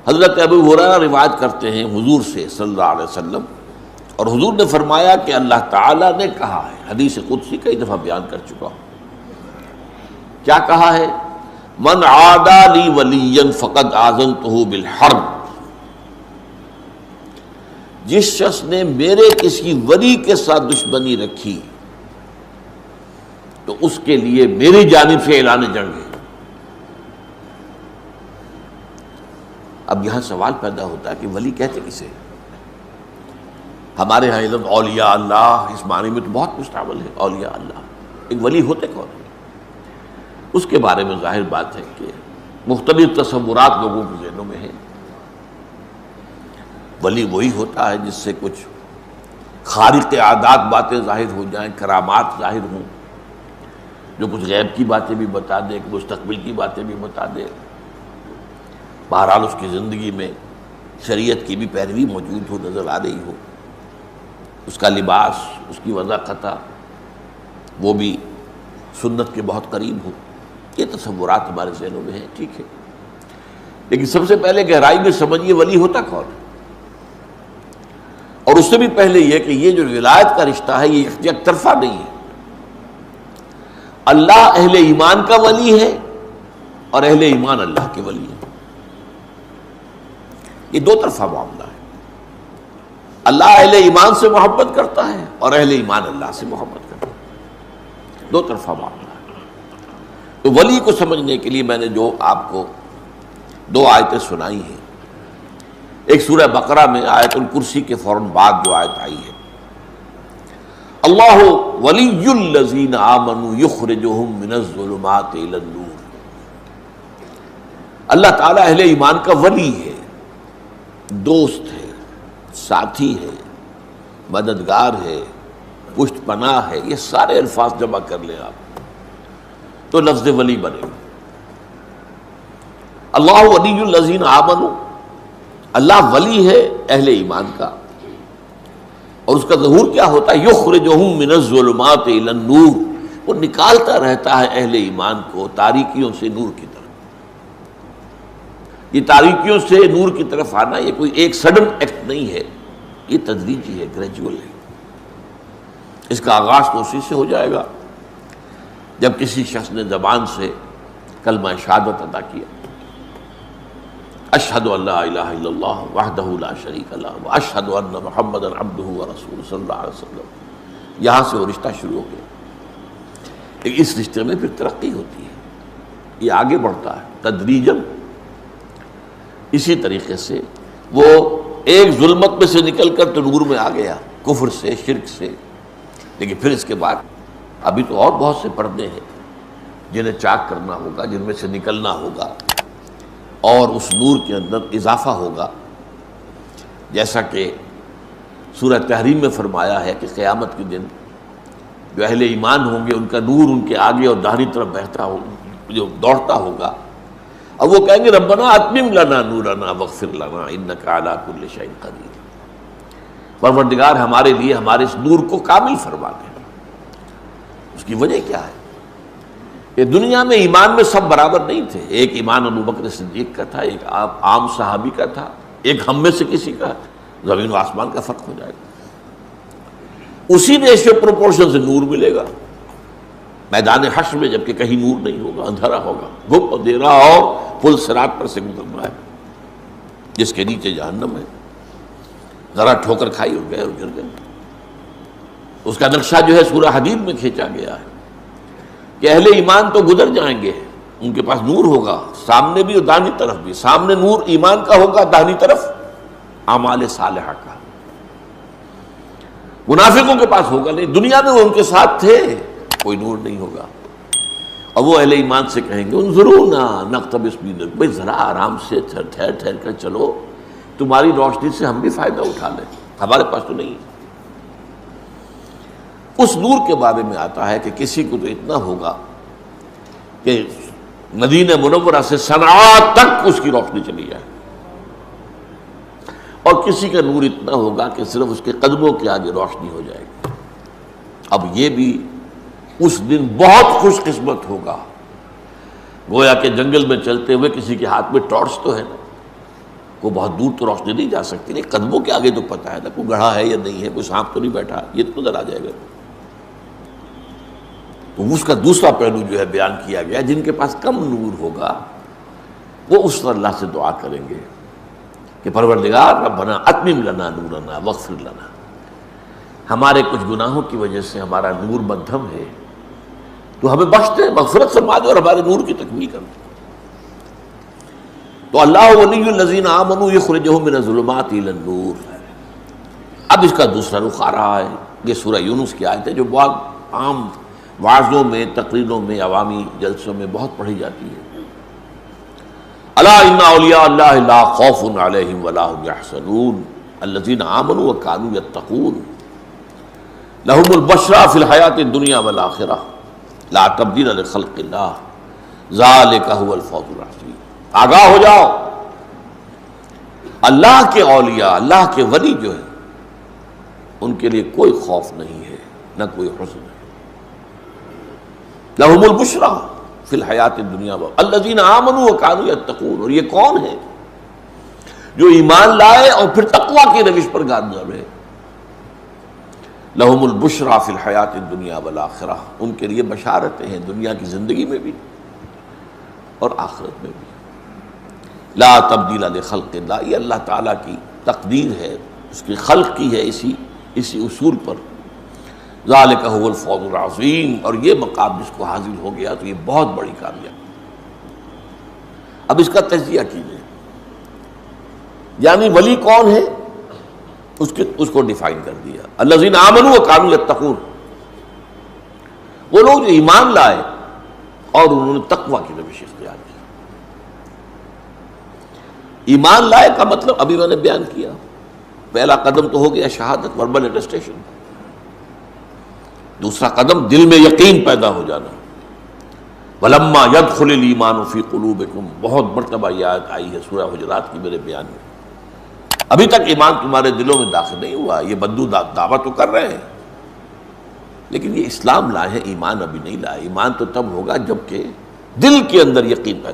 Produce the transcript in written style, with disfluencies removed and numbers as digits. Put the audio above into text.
حضرت ابو ہریرہ روایت کرتے ہیں حضور سے صلی اللہ علیہ وسلم، اور حضور نے فرمایا کہ اللہ تعالیٰ نے کہا ہے، حدیث قدسی کئی دفعہ بیان کر چکا ہوں، کیا کہا ہے؟ من عادی لی ولیا فقد آذنتہ بالحرب، جس شخص نے میرے کسی ولی کے ساتھ دشمنی رکھی تو اس کے لیے میری جانب سے اعلان جنگ ہے۔ اب یہاں سوال پیدا ہوتا ہے کہ ولی کہتے کسے؟ ہمارے یہاں علم اولیاء اللہ اس معنی میں تو بہت مستعمل ہے، اولیاء اللہ، ایک ولی ہوتے کون ہیں؟ اس کے بارے میں ظاہر بات ہے کہ مختلف تصورات لوگوں کے ذہنوں میں ہیں۔ ولی وہی ہوتا ہے جس سے کچھ خارق عادات باتیں ظاہر ہو جائیں، کرامات ظاہر ہوں، جو کچھ غیب کی باتیں بھی بتا دے، مستقبل کی باتیں بھی بتا دے، بہرحال اس کی زندگی میں شریعت کی بھی پیروی موجود ہو، نظر آ رہی ہو، اس کا لباس، اس کی وضاحت وہ بھی سنت کے بہت قریب ہو۔ یہ تصورات ہمارے ذہنوں میں ہیں، ٹھیک ہے، لیکن سب سے پہلے گہرائی میں سمجھیے ولی ہوتا کون ہے، اور اس سے بھی پہلے یہ کہ یہ جو ولایت کا رشتہ ہے یہ یک طرفہ نہیں ہے۔ اللہ اہل ایمان کا ولی ہے اور اہل ایمان اللہ کے ولی ہے، یہ دو طرفہ معاملہ ہے۔ اللہ اہل ایمان سے محبت کرتا ہے اور اہل ایمان اللہ سے محبت کرتا ہے، دو طرفہ معاملہ ہے۔ تو ولی کو سمجھنے کے لیے میں نے جو آپ کو دو آیتیں سنائی ہیں، ایک سورہ بقرہ میں آیت الکرسی کے فوراً بعد جو آیت آئی ہے، اللہ ولی الذین آمنوا یخرجہم من الظلمات الی النور، اللہ تعالیٰ اہل ایمان کا ولی ہے، دوست ہے، ساتھی ہے، مددگار ہے، پشت پناہ ہے، یہ سارے الفاظ جمع کر لیں آپ تو لفظ ولی بنے گا۔ اللہ ولی الذین آمنوا، اللہ ولی ہے اہل ایمان کا، اور اس کا ظہور کیا ہوتا ہے؟ یخرجہم من الظلمات الی النور، وہ نکالتا رہتا ہے اہل ایمان کو تاریکیوں سے نور کی طرف۔ یہ تاریکیوں سے نور کی طرف آنا یہ کوئی ایک سڈن ایکٹ نہیں ہے، یہ تدریجی ہے، گریجول ہے۔ اس کا آغاز تو اسی سے ہو جائے گا جب کسی شخص نے زبان سے کلمہ شہادت ادا کیا، اشہد ان لا الہ الا اللہ وحدہ لا شریک لہ واشہد ان محمدا عبدہ ورسولہ صلی اللہ علیہ وسلم، یہاں سے وہ رشتہ شروع ہو گیا۔ لیکن اس رشتے میں پھر ترقی ہوتی ہے، یہ آگے بڑھتا ہے تدریجاً۔ اسی طریقے سے وہ ایک ظلمت میں سے نکل کر تو نور میں آ گیا، کفر سے، شرک سے، لیکن پھر اس کے بعد ابھی تو اور بہت سے پردے ہیں جنہیں چاک کرنا ہوگا، جن میں سے نکلنا ہوگا اور اس نور کے اندر اضافہ ہوگا، جیسا کہ سورہ تحریم میں فرمایا ہے کہ قیامت کے دن جو اہل ایمان ہوں گے ان کا نور ان کے آگے اور داہنی طرف بہتا ہوگا، جو دوڑتا ہوگا، اب وہ کہیں گے ربنا اتمم لنا نورنا واغفر لنا انک علی کل شیء قدیر، پروردگار ہمارے لیے ہمارے اس نور کو کامل فرما دے۔ اس کی وجہ کیا ہے کہ دنیا میں ایمان میں سب برابر نہیں تھے، ایک ایمان ابو بکر صدیق کا تھا، ایک عام صحابی کا تھا، ایک ہم میں سے کسی کا، زمین و آسمان کا فرق ہو جائے گا۔ اسی ریشیو پروپورشن سے نور ملے گا میدان حشر میں، جبکہ کہیں نور نہیں ہوگا، اندھیرا ہوگا، گھپ اندھیرا، اور پل صراط پر سے گزرنا ہے جس کے نیچے جہنم ہے، ذرا ٹھوکر کھائی اور گئے اور گر گئے۔ اس کا نقشہ جو ہے سورہ حدید میں کھینچا گیا ہے کہ اہل ایمان تو گزر جائیں گے، ان کے پاس نور ہوگا سامنے بھی اور داہنی طرف بھی، سامنے نور ایمان کا ہوگا، داہنی طرف اعمال صالحہ کا۔ منافقوں کے پاس ہوگا نہیں، دنیا میں وہ ان کے ساتھ تھے، کوئی نور نہیں ہوگا، اور وہ اہل ایمان سے کہیں گے انظرونا نقتبس من نورکم، بھائی ذرا آرام سے ٹھہر ٹھہر کر چلو، تمہاری روشنی سے ہم بھی فائدہ اٹھا لیں، ہمارے پاس تو نہیں ہے۔ اس نور کے بارے میں آتا ہے کہ کسی کو تو اتنا ہوگا کہ مدینہ منورہ سے صنعاء تک اس کی روشنی چلی جائے، اور کسی کا نور اتنا ہوگا کہ صرف اس کے قدموں کے آگے روشنی ہو جائے گی۔ اب یہ بھی اس دن بہت خوش قسمت ہوگا، گویا کہ جنگل میں چلتے ہوئے کسی کے ہاتھ میں ٹارچ تو ہے نا، وہ بہت دور تو روشنی نہیں جا سکتی، نہیں قدموں کے آگے تو پتہ ہے نا کوئی گڑھا ہے یا نہیں ہے، کوئی سانپ تو نہیں بیٹھا، یہ تو نظر آ جائے گا۔ تو اس کا دوسرا پہلو جو ہے بیان کیا گیا، جن کے پاس کم نور ہوگا وہ اس پر اللہ سے دعا کریں گے کہ پروردگار ربنا اتمم لنا نورنا واغفر لنا، ہمارے کچھ گناہوں کی وجہ سے ہمارا نور مدھم ہے، تو ہمیں بخش دے، مغفرت فرما دے اور ہمارے نور کی تکمیل کر دے۔ تو اللہ ولی الذین آمنوا یخرجہم من الظلمات الی النور۔ اب اس کا دوسرا رخ آ رہا ہے، یہ سورہ یونس کی آیت ہے جو بہت عام وعظوں میں، تقریروں میں، عوامی جلسوں میں بہت پڑھی جاتی ہے۔ الا ان اولیاء اللہ لا خوف علیہم ولا هم یحزنون الذین آمنوا وکانوا یتقون لهم البشرى فی الحیاۃ الدنیا والآخرہ لا تبدیل لخلق اللہ ذالک هو الفوز العظیم۔ آگاہ ہو جاؤ، اللہ کے اولیاء، اللہ کے ولی جو ہیں ان کے لیے کوئی خوف نہیں ہے، نہ کوئی حزن ہے۔ لهم البشرى فی الحیات الدنیا الذین آمنوا وکانوا یتقون، اور یہ کون ہے جو ایمان لائے اور پھر تقوی کی روش پر گامزن رہے۔ لهم البشرى فی الحیات الدنیا والآخرہ، ان کے لیے بشارتیں ہیں دنیا کی زندگی میں بھی اور آخرت میں بھی۔ لا تبدیل لخلق اللہ، یہ اللہ تعالیٰ کی تقدیر ہے، اس کی خلق کی ہے اسی اصول پر۔ ذالک هو الفوز العظیم، اور یہ مقام جس کو حاصل ہو گیا تو یہ بہت بڑی کامیابی۔ اب اس کا تجزیہ کیجیے، یعنی ولی کون ہے اس کو ڈیفائن کر دیا۔ الذین آمنوا وکانوا یتقون، وہ لوگ جو ایمان لائے اور انہوں نے تقوی کی روش اختیار کی۔ ایمان لائے کا مطلب ابھی میں نے بیان کیا، پہلا قدم تو ہو گیا شہادت، وربل اٹیسٹیشن، دوسرا قدم دل میں یقین پیدا ہو جانا۔ وَلَمَّا يَدْخُلِ الْإِيمَانُ فِي قُلُوبِكُمْ، بہت مرتبہ یہ آیت آئی ہے سورہ حجرات کی میرے بیان میں۔ ابھی تک ایمان تمہارے دلوں میں داخل نہیں ہوا، یہ بدو دعویٰ تو کر رہے ہیں لیکن یہ اسلام لائے ہیں، ایمان ابھی نہیں لائے۔ ایمان تو تب ہوگا جب کہ دل کے اندر یقین پیدا